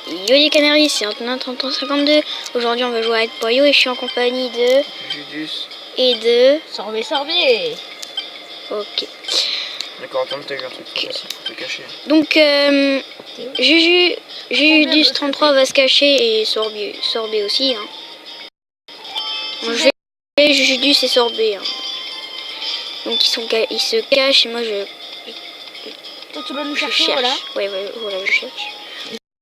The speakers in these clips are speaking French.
Yo les Canaries, c'est Antonin 3352. Aujourd'hui on va jouer à Être Poyo et je suis en compagnie de... Judus. Et de... Sorbier. Ok. D'accord, attends, t'as eu un truc trop facile pour te cacher. Donc Judus 33 va se cacher et Sorbier aussi. Hein. Bon, je vais Judus et Sorbier. Hein. Donc ils se cachent et moi je... Toi tu vas nous Je chercher, cherche. voilà. Ouais, voilà, je cherche.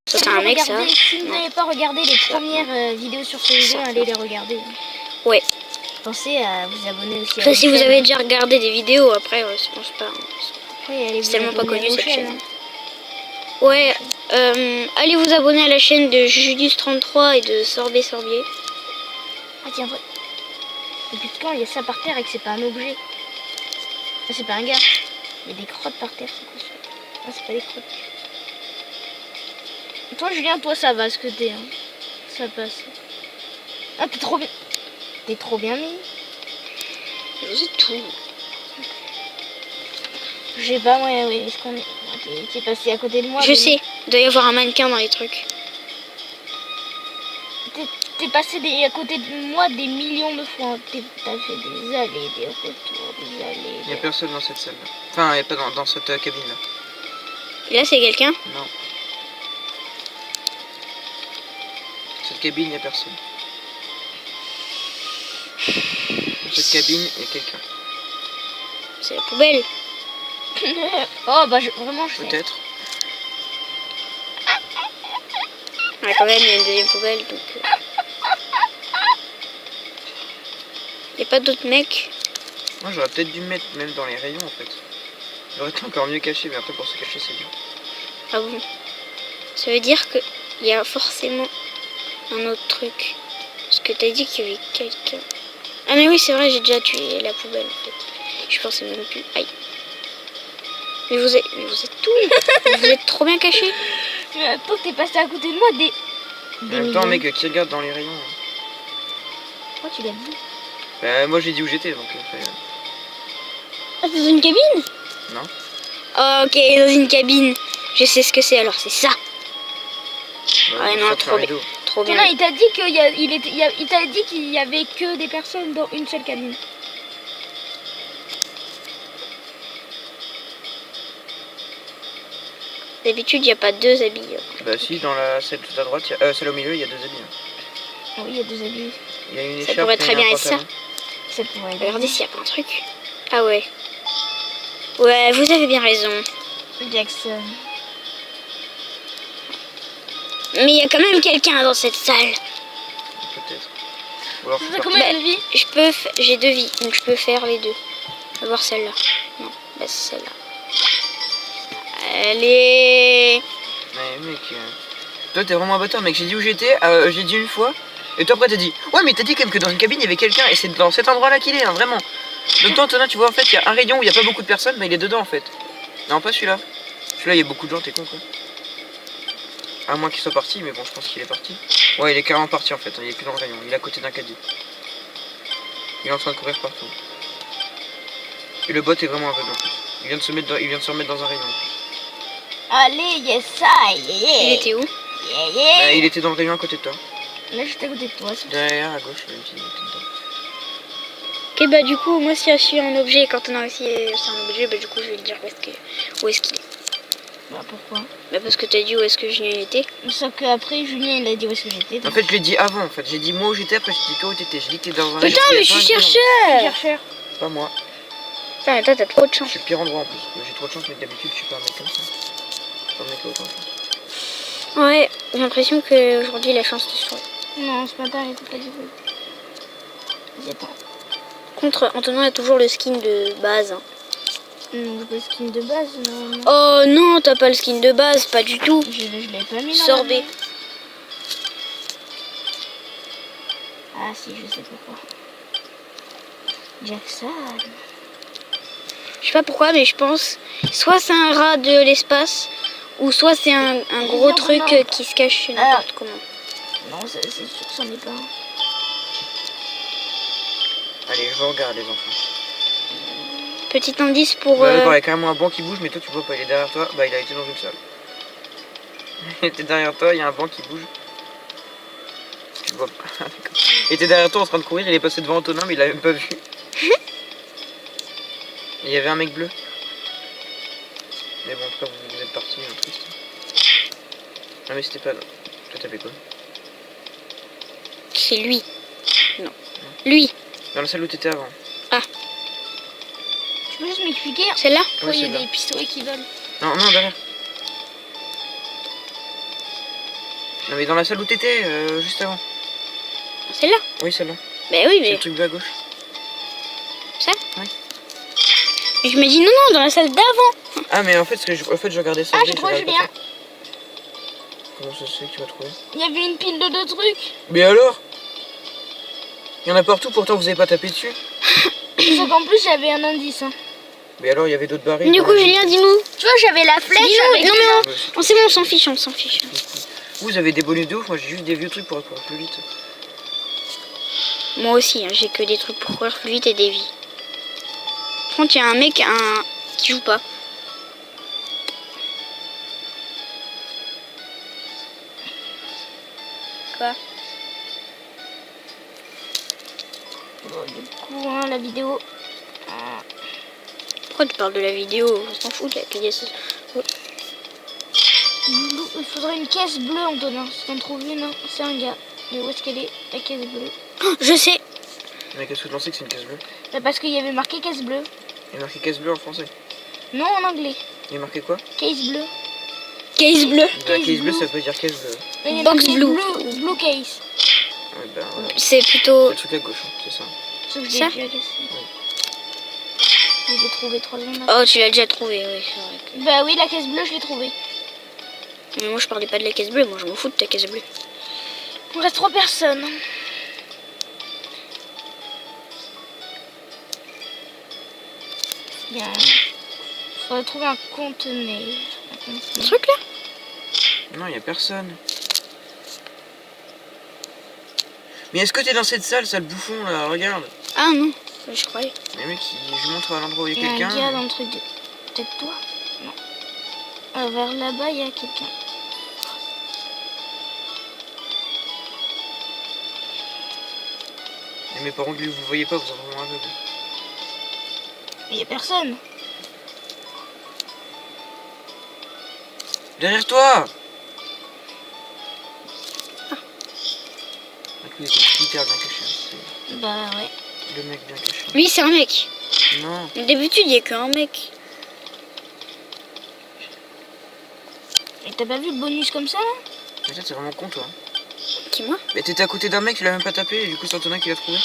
Ça c'est un mec ça. Si vous n'avez pas regardé les premières vidéos sur ce jeu, allez les regarder. Ouais. Pensez à vous abonner aussi à Enfin, la si vous chaîne. avez déjà regardé des vidéos, après, je pense pas. Après, allez C'est vous tellement pas abonner connu à nos cette chaîne. chaînes. Ouais, allez vous abonner à la chaîne de Judus33 et de Sorbier. Ah tiens, vrai. Depuis quand il y a ça par terre et que c'est pas un objet? Ah, c'est pas un gars. Il y a des crottes par terre, c'est quoi ça? Ah, c'est pas des crottes. Toi, Julien, toi, ça va ce que t'es. Hein. Ça passe. Ah, t'es trop bien. T'es trop bien mis. C'est tout. Je sais pas, moi, oui, est-ce qu'on est. T'es passé à côté de moi. Je sais, il doit y avoir un mannequin dans les trucs. T'es passé à côté de moi des millions de fois. T'as fait des allées, des retours, des allées. Il n'y a personne dans cette salle là. Enfin, il n'y a pas dans cette cabine là. Et là, c'est quelqu'un? Non. Cette cabine, il n'y a personne. Dans cette cabine, il y a quelqu'un. C'est la poubelle. Oh, bah, vraiment, je sais. Peut-être. Ouais, quand même, il y a une deuxième poubelle, donc... Il n'y a pas d'autres mecs? Moi, j'aurais peut-être dû me mettre même dans les rayons en fait. J'aurais été encore mieux caché, mais après pour se cacher, c'est dur. Ah bon? Ça veut dire qu'il y a forcément un autre truc. Parce que t'as dit qu'il y avait quelqu'un. Ah mais oui, c'est vrai, j'ai déjà tué la poubelle en fait. Je pensais même plus. Aïe. Mais vous êtes tout. Vous êtes trop bien cachés. Mais attends, t'es passé à côté de moi des En même temps, mec qui regarde dans les rayons. Pourquoi tu l'as dit? Bah, moi j'ai dit où j'étais donc. Ah, c'est dans une cabine? Non. Oh, ok, dans une cabine. Je sais ce que c'est alors, c'est ça. Ouais, non, trop bien. Trop bien. Non, il t'a dit il t'a dit qu'il y avait que des personnes dans une seule cabine. D'habitude, il n'y a pas deux habits. Bah si, dans celle tout à droite, celle au milieu, il y a deux habits. Ah oui, il y a deux habits. Il y a une Ça écharpe pourrait et très un bien être ça. pantalon. Ça pourrait être. Regardez s'il n'y a pas un truc. Ah ouais. Ouais, vous avez bien raison. Jackson. Mais il y a quand même quelqu'un dans cette salle. Peut-être. Ou alors, Ça combien de vie? J'ai deux vies, donc je peux faire les deux. On va voir celle-là. Non, bah c'est celle-là. Allez. Mais mec, toi t'es vraiment un bâtard mec, j'ai dit où j'étais, j'ai dit une fois, et toi après t'as dit, ouais mais t'as dit quand même que dans une cabine il y avait quelqu'un, et c'est dans cet endroit là qu'il est, hein, vraiment. Donc toi Antonin tu vois en fait il y a un rayon où il n'y a pas beaucoup de personnes, mais il est dedans en fait. Non pas celui-là, celui-là il y a beaucoup de gens, t'es con quoi. À moins qu'il soit parti, mais bon je pense qu'il est parti. Ouais il est carrément parti en fait, il est plus dans le rayon, il est à côté d'un caddie. Il est en train de courir partout. Et le bot est vraiment aveugle en plus, il vient de se remettre dans un rayon en plus. Allez, yes, ça, yeah. Il était où? Bah, il était dans le rayon à côté de toi. Là, j'étais à côté de toi. Derrière à gauche, même s'il était dedans. Ok, bah du coup, moi si je suis un objet, quand on a réussi c'est un objet, bah du coup je vais te dire où est-ce qu'il est. Bah pourquoi? Bah parce que t'as dit où est-ce que Julien était. Sauf qu'après, Julien il a dit où est-ce que j'étais. En fait, je l'ai dit avant, en fait. J'ai dit moi où j'étais, après j'ai dit toi où t'étais. J'ai dit que t'es dans un rayon. Putain, mais je suis chercheur! Chercheur. Pas moi. Putain, mais toi t'as trop de Je chance. suis le pire endroit en plus. J'ai trop de chance, mais d'habitude, je suis pas un mec comme ça. Je suis pas un mec qui a autant de chance. Ouais, j'ai l'impression qu'aujourd'hui la chance te sourit. Non, ce matin, il était pas du tout. Contre, Antonin a toujours le skin de base. Hein. Le skin de base, non. Oh non, t'as pas le skin de base, pas du tout. Je l'ai pas mis. Sorbet. Ah si, je sais pourquoi. Jackson. Je sais pas pourquoi, mais je pense soit c'est un rat de l'espace, ou soit c'est un gros truc qui se cache n'importe comment. Non, c'est sûr que c'en est pas. Allez, je vous regarde, les enfants. Petit indice pour... D'accord, il y a carrément un banc qui bouge, mais toi tu vois pas, il est derrière toi. Bah, il a été dans une salle. Et t'es derrière toi, il y a un banc qui bouge. Tu le vois pas. D'accord. Et t'es derrière toi en train de courir, il est passé devant Antonin, mais il l'a même pas vu. Et il y avait un mec bleu. Mais bon, après vous êtes parti, triste. Ah mais c'était pas... Toi t'avais quoi? C'est lui. Non. Lui. Dans la salle où t'étais avant. Tu peux juste m'expliquer Celle-là? pourquoi il y a celle-là. des pistolets qui volent? Non, non, derrière. Non mais dans la salle où t'étais, juste avant. Celle-là? Oui, celle-là. Bah oui, C'est mais le truc bleu à gauche. ça? Oui. Et je me dis non, non, dans la salle d'avant. Ah mais en fait, je regardais ça. Ah, bien, j'ai je trouvé regardais Julien. pas ça. Comment ça se fait que tu vas trouver? Il y avait une pile de 2 trucs. Mais alors? Il y en a partout, pourtant vous avez pas tapé dessus. Sauf qu'en plus, j'avais un indice. Hein. Mais alors, il y avait d'autres barils. Du coup, Julien, dis-nous. Tu vois, j'avais la flèche. Dis-nous. avec Non, les- mais Ouais, on c'est bon, on s'en fiche, on s'en fiche. vous avez des bonus de ouf, moi j'ai juste des vieux trucs pour courir plus vite. Moi aussi, hein, j'ai que des trucs pour courir plus vite et des vies. Par contre, il y a un mec qui joue pas. Quoi? Bon, du coup, hein, la vidéo. Pourquoi tu parles de la vidéo? On s'en fout de la pièce. Il faudrait une caisse bleue, Antonin. Si t'en trouves une, hein, c'est un gars. Mais où est-ce qu'elle est, la caisse bleue? Oh, je sais. Mais qu'est-ce que tu pensais que c'est une caisse bleue? Bah, parce qu'il y avait marqué caisse bleue. Il y a marqué caisse bleue en français. Non, en anglais. Il y a marqué quoi? Case bleu. Case bleu. La Case caisse bleue, blue. ça veut dire caisse bleue. Et il y a Box marqué blue. Blue case. Ouais, ben, C'est plutôt. Oh. c'est le truc à gauche, hein, c'est ça. Sauf que Ça j'ai la caisse. Je l'ai trouvé 3 secondes après. Oh, tu l'as déjà trouvé, oui, c'est vrai. Bah oui, la caisse bleue, je l'ai trouvée. Mais moi, je parlais pas de la caisse bleue, moi, je m'en fous de ta caisse bleue. Il reste 3 personnes. Bien. Faudrait trouver un conteneur. Ce truc là? Non, il y a personne. Mais est-ce que t'es dans cette salle, sale bouffon là? Regarde. Ah non, je croyais. Mais mec, je montre à l'endroit où il y a Il y a un gars quelqu'un. dans le truc de... Peut-être toi? Non. Vers là-bas, il y a quelqu'un. Mais mes parents, lui, vous voyez pas, vous êtes vraiment aveugle. Il y a personne. Derrière toi! Ah. Lui, il était hyper bien caché. Hein. Bah ouais. C'est le mec bien caché. Lui, c'est un mec. Non. D'habitude, il y a qu'un mec. Et t'as pas vu le bonus comme ça là? Mais ça, c'est vraiment con, toi. Qui, moi? Mais t'étais à côté d'un mec, tu l'as même pas tapé, et du coup, c'est Antonin qui l'a trouvé.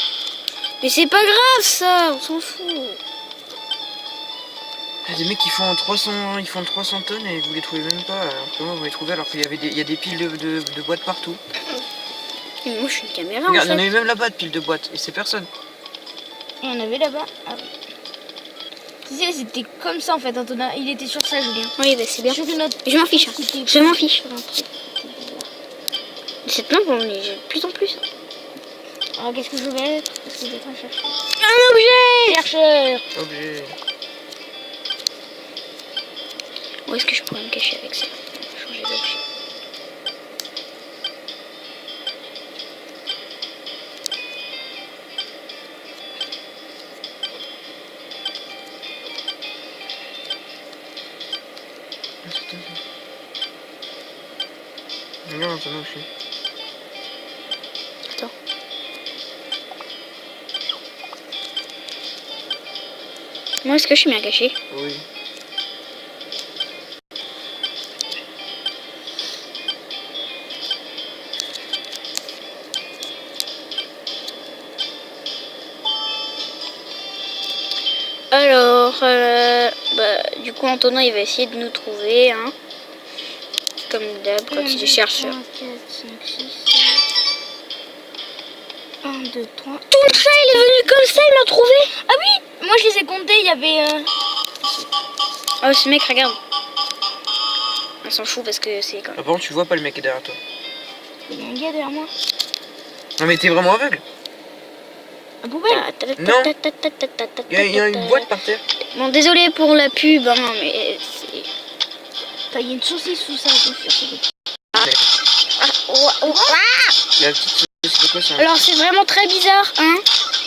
Mais c'est pas grave, ça, on s'en fout. Il y a des mecs qui font 300 tonnes et vous les trouvez même pas. Alors que moi, vous les trouvez alors qu'il y avait il y a des piles de boîtes partout. Mais moi, je suis une caméra, Regarde, il y en en fait. avait même là-bas de piles de boîtes, et c'est personne. Et on avait là-bas. Ah oui. Tu sais, c'était comme ça en fait, Antonin. Il était sur ça, Julien. Oui, bah c'est bien. Sur une autre. Je m'en fiche. Hein. C'était Je m'en fiche. sur un truc. Cette lampe, on est de plus en plus. Alors qu'est-ce que je vais être? Parce que je vais être un chercheur. Un objet! Chercheur! Objet. Où est-ce que je pourrais me cacher avec ça? Changer d'objet. Ah, c'est toi, ça. Regarde, Antonin aussi. Attends. Moi, est-ce que je suis bien caché? Oui. Alors, du coup, Antonin, il va essayer de nous trouver, hein. Comme d'hab, quand il est chercheur. 1, 4, 5, 6, 1, 2, 3. Tout ça, il est venu comme ça, il l'a trouvé. Ah oui! Moi je les ai comptés, il y avait. Oh, ce mec, regarde. On s'en fout parce que c'est quand Ah, même. par contre, tu vois pas le mec qui est derrière toi. Il y a un gars derrière moi. Non, mais t'es vraiment aveugle. Un poubelle! Non. Il y a une boîte par terre. Bon, désolé pour la pub, hein, mais c'est... Enfin, il y a une saucisse sous ça, bien sûr. La petite c'est quoi ça? Alors c'est vraiment très bizarre, hein.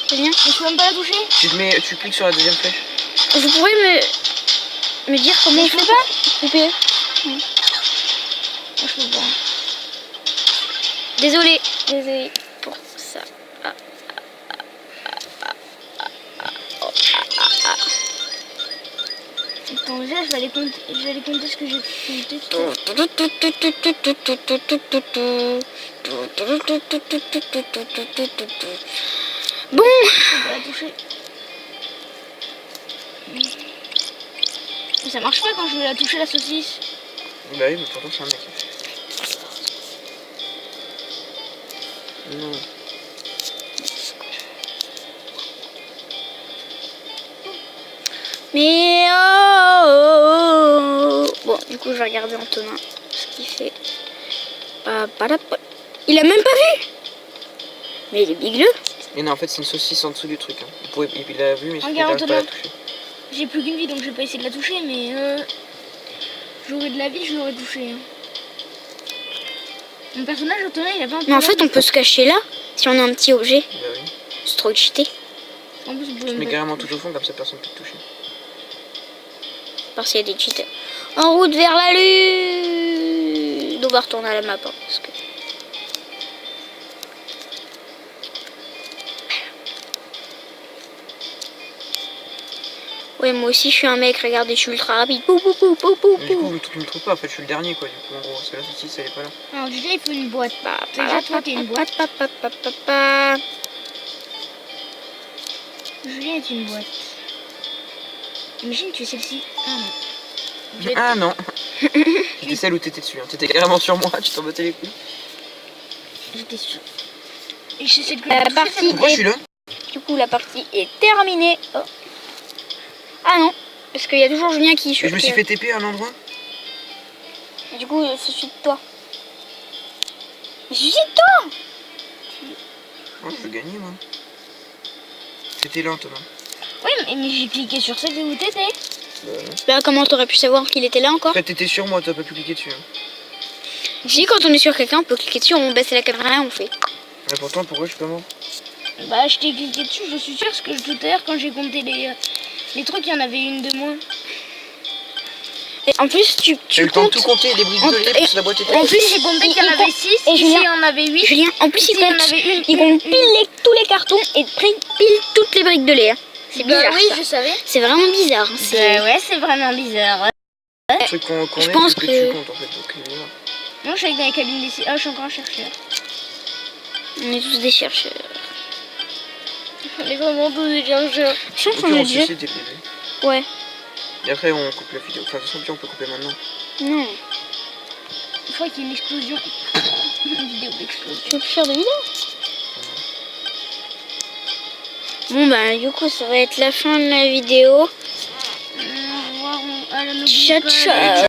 C'est bien. Mais je peux même pas la toucher. Tu cliques sur la deuxième flèche. Vous pourrez me dire comment Mais je peux pas. couper? Moi, je peux pas. Désolé pour ça. Attends, déjà, je vais aller compter ce que j'ai compté. Bon, Je peux pas la toucher. Mais ça marche pas quand je veux la toucher, la saucisse. Bah oui, mais pourtant c'est un mec. Non. mais oh. Bon, du coup, je vais regarder Antonin ce qu'il fait. Il a même pas vu. Mais il est bigleux. Mais non, en fait, c'est une saucisse en dessous du truc. Hein. Il l'a vu, mais il Regarde, n'arrive pas à la Antonin. toucher. J'ai plus qu'une vie, donc je vais pas essayer de la toucher, mais j'aurais de la vie, je l'aurais touché. Hein. Mon personnage, Antonin, il a pas un Mais en problème. fait, on peut se cacher là si on a un petit objet. Bah oui. C'est trop cheaté. En plus, vous pouvez Je me mets battre. carrément tout au fond, comme ça personne peut te toucher. Parce qu'il y a des cheaters. En route vers la lune. On va retourner à la map. Hein, parce que... Ouais, moi aussi je suis un mec. Regardez, je suis ultra rapide. Pou, pou, pou, pou, pou, Mais du coup, pou. tu me trouves pas, en fait, je suis le dernier, quoi, du coup, en gros. Parce que la saucisse, elle est pas là. Alors, déjà, il faut une boîte. Déjà, toi, t'es une boîte. Julien est une boîte. Imagine, tu es celle-ci. Ah non. Je vais- Ah non. C'était celle où t'étais dessus. Hein. T'étais carrément sur moi, tu t'en battais les couilles. J'étais sûre. Et je sais celle que La j'ai touchée, partie- c'est Pourquoi je suis là? Du coup, la partie est terminée. Oh. Ah non, parce qu'il y a toujours Julien qui... Et je me suis fait TP à un endroit. Du coup, je suis de toi. Je suis de toi. Oh, je veux gagner, moi. T'étais là, Thomas. Oui, mais j'ai cliqué sur celle où t'étais. Bah, comment t'aurais pu savoir qu'il était là encore? Après, t'étais sur moi, t'as pas pu cliquer dessus. Hein. Si, quand on est sur quelqu'un, on peut cliquer dessus, on baisse la caméra et on fait. Mais pourtant, pourquoi je suis pas mort? Bah, je t'ai cliqué dessus, je suis sûre, parce que tout à l'heure, quand j'ai compté les trucs, il y en avait une de moins. Et en plus, J'ai tu eu le temps de comptes. tout compter, les briques de lait, parce que la boîte était... En plus, J'ai compté qu'il y en il avait compte- 6, et ici Julien- il y en avait 8. Julien, en plus, Ici, il il y en compte. avait une. Il compte tous les cartons et pile toutes les briques de lait. Hein. C'est Bah bizarre. oui, ça. je savais. C'est vraiment bizarre. Hein. C'est... Bah ouais, c'est vraiment bizarre. Le truc qu'on Je est, pense c'est que que- tu comptes, en fait. Donc, voilà. Non, je suis allée dans les cabines d'essai. Ah, je suis encore un chercheur. On est tous des chercheurs. On est vraiment tous des chercheurs. Je pense Au qu'on pire, a on se déjà. suicide dès le début. Ouais. Et après, on coupe la vidéo. Enfin, de toute façon, on peut couper maintenant. Non. Je crois qu'il y a une explosion. Une vidéo d'explosion. Tu veux plus faire de vidéo? Bon bah du coup ça va être la fin de la vidéo. Au revoir, à la Ciao ciao.